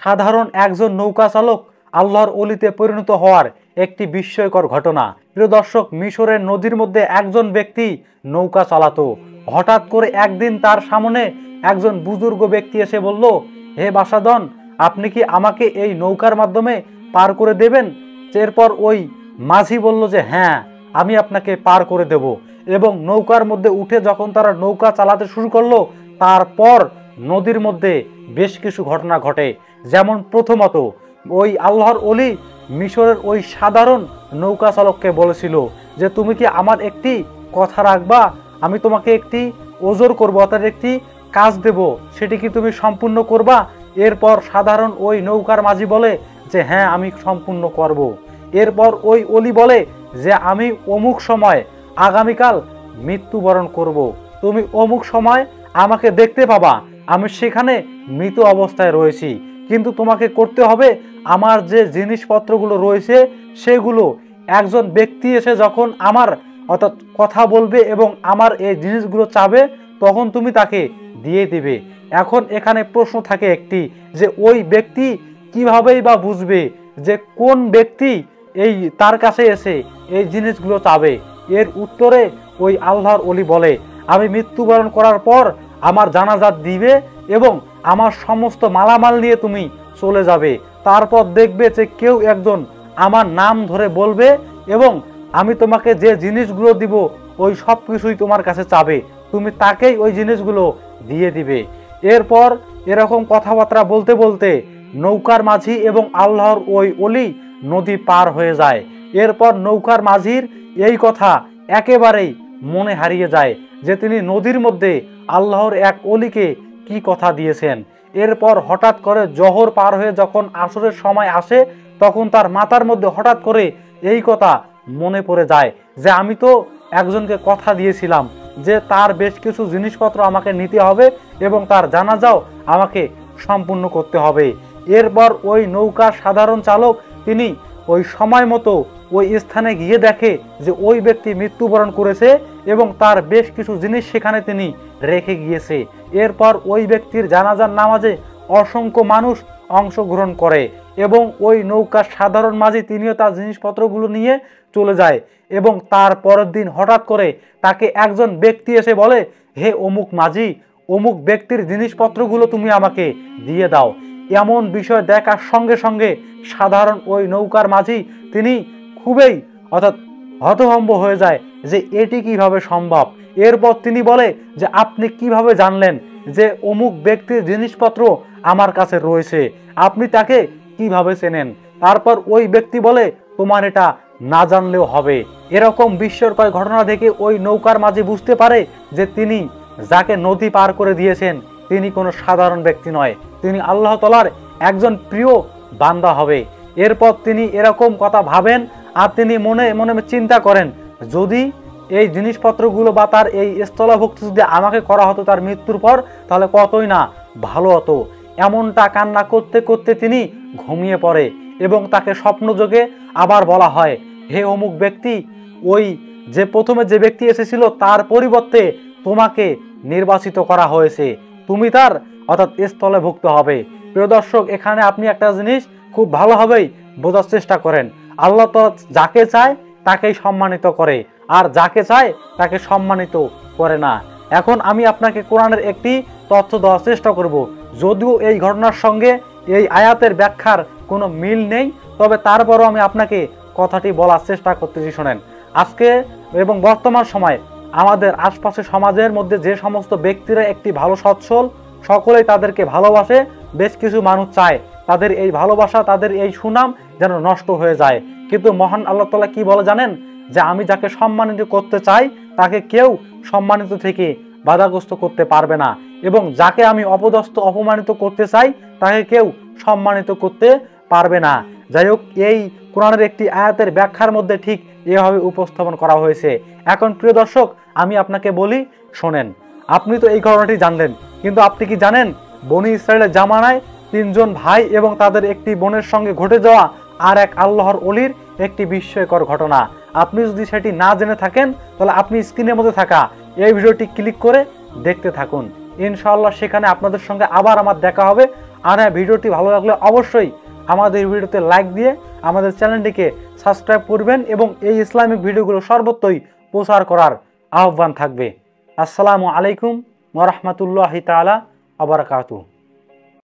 সাধারণ একজন নৌকা চালক আল্লাহর ওলিতে পরিণত হওয়ার একটি বিস্ময়কর ঘটনা। প্রিয় দর্শক, মিশরের নদীর মধ্যে একজন ব্যক্তি নৌকা চালাতো। হঠাৎ করে একদিন তার সামনে একজন বুজুর্গ ব্যক্তি এসে বলল, হে বাসাদন, আপনি কি আমাকে এই নৌকার মাধ্যমে পার করে দেবেন? এরপর ওই মাঝি বলল যে হ্যাঁ, আমি আপনাকে পার করে দেব। এবং নৌকার মধ্যে উঠে যখন তারা নৌকা চালাতে শুরু করলো, তারপর নদীর মধ্যে বেশ কিছু ঘটনা ঘটে। যেমন প্রথমত, ওই আল্লাহর ওলি মিশরের ওই সাধারণ নৌকা চালককে বলেছিল যে তুমি কি আমার একটি কথা রাখবা? আমি তোমাকে একটি ওজর করবো, অর্থাৎ একটি কাজ দেব, সেটি কি তুমি সম্পূর্ণ করবা? এরপর সাধারণ ওই নৌকার মাঝি বলে যে হ্যাঁ, আমি সম্পূর্ণ করব। এরপর ওই ওলি বলে যে আমি অমুক সময় আগামীকাল মৃত্যুবরণ করব, তুমি অমুক সময় আমাকে দেখতে পাবা, আমি সেখানে মৃত অবস্থায় রয়েছি। কিন্তু তোমাকে করতে হবে আমার যে জিনিসপত্রগুলো রয়েছে সেগুলো একজন ব্যক্তি এসে যখন আমার অর্থাৎ কথা বলবে এবং আমার এই জিনিসগুলো চাবে, তখন তুমি তাকে দিয়ে দিবে। এখন এখানে প্রশ্ন থাকে একটি, যে ওই ব্যক্তি কিভাবেই বা বুঝবে যে কোন ব্যক্তি এই তার কাছে এসে এই জিনিসগুলো চাবে? এর উত্তরে ওই আল্লাহর ওলি বলে, আমি মৃত্যুবরণ করার পর আমার জানাজা দিবে এবং আমার সমস্ত মালামাল নিয়ে তুমি চলে যাবে। তারপর দেখবে যে কেউ একজন আমার নাম ধরে বলবে এবং আমি তোমাকে যে জিনিসগুলো দিব ওই সব কিছুই তোমার কাছে চাবে, তুমি তাকেই ওই জিনিসগুলো দিয়ে দিবে। এরপর এরকম কথাবার্তা বলতে বলতে নৌকার মাঝি এবং আল্লাহর ওই ওলি নদী পার হয়ে যায়। এরপর নৌকার মাঝির এই কথা একেবারেই মনে হারিয়ে যায় যে তিনি নদীর মধ্যে আল্লাহর এক ওলিকে কি কথা দিয়েছেন। এরপর হঠাৎ করে জোহর পার হয়ে যখন আসরের সময় আসে, তখন তার মাথার মধ্যে হঠাৎ করে এই কথা মনে পড়ে যায় যে আমি তো একজনকে কথা দিয়েছিলাম যে তার বেশ কিছু জিনিসপত্র আমাকে নিতে হবে এবং তার জানাজাও আমাকে সম্পূর্ণ করতে হবে। এরপর ওই নৌকার সাধারণ চালক তিনি ওই সময় মতো ওই স্থানে গিয়ে দেখে যে ওই ব্যক্তি মৃত্যুবরণ করেছে এবং তার বেশ কিছু জিনিস সেখানে তিনি রেখে গিয়েছে। এরপর ওই ব্যক্তির জানাজার নামাজে অসংখ্য মানুষ অংশগ্রহণ করে এবং ওই নৌকার সাধারণ মাঝি তিনিও তার জিনিসপত্রগুলো নিয়ে চলে যায়। এবং তার পরের দিন হঠাৎ করে তাকে একজন ব্যক্তি এসে বলে, হে অমুক মাঝি, অমুক ব্যক্তির জিনিসপত্রগুলো তুমি আমাকে দিয়ে দাও। এমন বিষয় দেখার সঙ্গে সঙ্গে সাধারণ ওই নৌকার মাঝি তিনি খুবই অর্থাৎ হতভম্ব হয়ে যায় যে এটি কিভাবে সম্ভব। এরপর তিনি বলে যে আপনি কিভাবে জানলেন যে অমুক ব্যক্তির জিনিসপত্র আমার কাছে রয়েছে? আপনি তাকে কিভাবে চেনেন? তারপর ওই ব্যক্তি বলে, তোমার এটা না জানলেও হবে। এরকম বিস্ময়কর ঘটনা দেখে ওই নৌকার মাঝি বুঝতে পারে যে তিনি যাকে নদী পার করে দিয়েছেন তিনি কোনো সাধারণ ব্যক্তি নয়, তিনি আল্লাহ তাআলার একজন প্রিয় বান্দা হবে। এরপর তিনি এরকম কথা ভাবেন আর তিনি মনে মনে চিন্তা করেন, যদি এই জিনিসপত্রগুলো বা তার এই স্থলাভুক্তি যদি আমাকে করা হতো তার মৃত্যুর পর, তাহলে কতই না ভালো হতো। এমনটা কান্না করতে করতে তিনি ঘুমিয়ে পড়ে এবং তাকে স্বপ্নযোগে আবার বলা হয়, হে অমুক ব্যক্তি, ওই যে প্রথমে যে ব্যক্তি এসেছিল তার পরিবর্তে তোমাকে নির্বাচিত করা হয়েছে, তুমি তার অর্থাৎ স্থলভুক্ত হবে। প্রিয় দর্শক, এখানে আপনি একটা জিনিস খুব ভালোভাবেই বোঝার চেষ্টা করেন, আল্লাহ তাআলা যাকে চায় তাকেই সম্মানিত করে আর যাকে চায় তাকে সম্মানিত করে না। এখন আমি আপনাকে কোরআনের একটি তথ্য দেওয়ার চেষ্টা করব, যদিও এই ঘটনার সঙ্গে এই আয়াতের ব্যাখ্যার কোনো মিল নেই, তবে তারপরও আমি আপনাকে কথাটি বলার চেষ্টা করতেছি। শোনেন, আজকে এবং বর্তমান সময় আমাদের আশপাশে সমাজের মধ্যে যে সমস্ত ব্যক্তিরা একটি ভালো সচ্ছল, সকলেই তাদেরকে ভালোবাসে, বেশ কিছু মানুষ চায় তাদের এই ভালোবাসা, তাদের এই সুনাম যেন নষ্ট হয়ে যায়। কিন্তু মহান আল্লাহ তাআলা কি বলে জানেন, যে আমি যাকে সম্মানিত করতে চাই তাকে কেউ সম্মানিত থেকে বাধাগ্রস্ত করতে পারবে না, এবং যাকে আমি অপদস্থ অপমানিত করতে চাই তাকে কেউ সম্মানিত করতে পারবে না। যাই হোক, এই কোরআনের একটি আয়াতের ব্যাখ্যার মধ্যে ঠিক এভাবে উপস্থাপন করা হয়েছে। এখন প্রিয় দর্শক, আমি আপনাকে বলি, শোনেন, আপনি তো এই ঘটনাটি জানলেন, কিন্তু আপনি কি জানেন বনি ইসরায়েলের জামানায় 3 জন ভাই এবং তাদের একটি বোনের সঙ্গে ঘটে যাওয়া আর এক আল্লাহর ওলির একটি বিস্ময়কর ঘটনা? আপনি যদি সেটি না জেনে থাকেন তাহলে আপনি স্ক্রিনের মধ্যে থাকা এই ভিডিওটি ক্লিক করে দেখতে থাকুন। ইনশাআল্লাহ সেখানে আপনাদের সঙ্গে আবার আমার দেখা হবে। আর হ্যাঁ, ভিডিওটি ভালো লাগলে অবশ্যই আমাদের ভিডিওতে লাইক দিয়ে আমাদের চ্যানেলটিকে সাবস্ক্রাইব করবেন এবং এই ইসলামিক ভিডিওগুলো সর্বত্রই প্রচার করার আহ্বান থাকবে। আসসালামু আলাইকুম ওয়া রাহমাতুল্লাহি তাআলা ওয়া বারাকাতুহু।